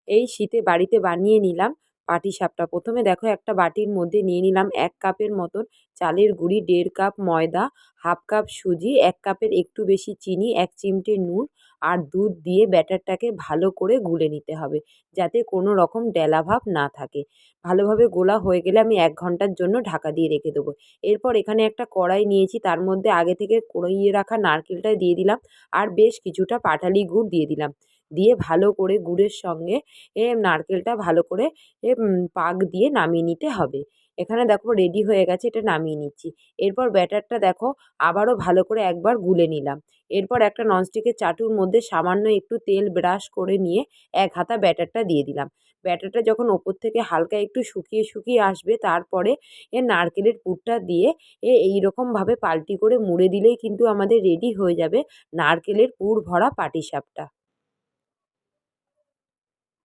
এই শীতে বাড়িতে বানিয়ে নিলাম পাটিসাপটা। প্রথমে দেখো একটা বাটির মধ্যে নিয়ে নিলাম ১ কাপের মতন চালের গুঁড়ি, ১.৫ কাপ ময়দা, ১/২ কাপ সুজি, ১ কাপের একটু বেশি চিনি, ১ চিমটে নুন আর দুধ দিয়ে ব্যাটারটাকে ভালো করে গুলে নিতে হবে, যাতে কোনো রকম ডেলা ভাব না থাকে। ভালোভাবে গোলা হয়ে গেলে আমি ১ ঘন্টার জন্য ঢাকা দিয়ে রেখে দেবো। এরপর এখানে একটা কড়াই নিয়েছি, তার মধ্যে আগে থেকে কুড়িয়ে রাখা নারকেলটা দিয়ে দিলাম আর বেশ কিছুটা পাটালি গুড় দিয়ে দিলাম। দিয়ে ভালো করে গুড়ের সঙ্গে নারকেলটা ভালো করে পাক দিয়ে নামিয়ে নিতে হবে। এখানে দেখো রেডি হয়ে গেছে, এটা নামিয়ে নিচ্ছি। এরপর ব্যাটারটা দেখো আবারও ভালো করে একবার গুলে নিলাম। এরপর একটা ননস্টিকের চাটুর মধ্যে সামান্য একটু তেল ব্রাশ করে নিয়ে ১ হাতা ব্যাটারটা দিয়ে দিলাম। ব্যাটারটা যখন ওপর থেকে হালকা একটু শুকিয়ে শুকিয়ে আসবে, তারপরে নারকেলের পুরটা দিয়ে এইরকমভাবে পাল্টি করে মুড়ে দিলেই কিন্তু আমাদের রেডি হয়ে যাবে নারকেলের পুর ভরা পাটিসাপটা।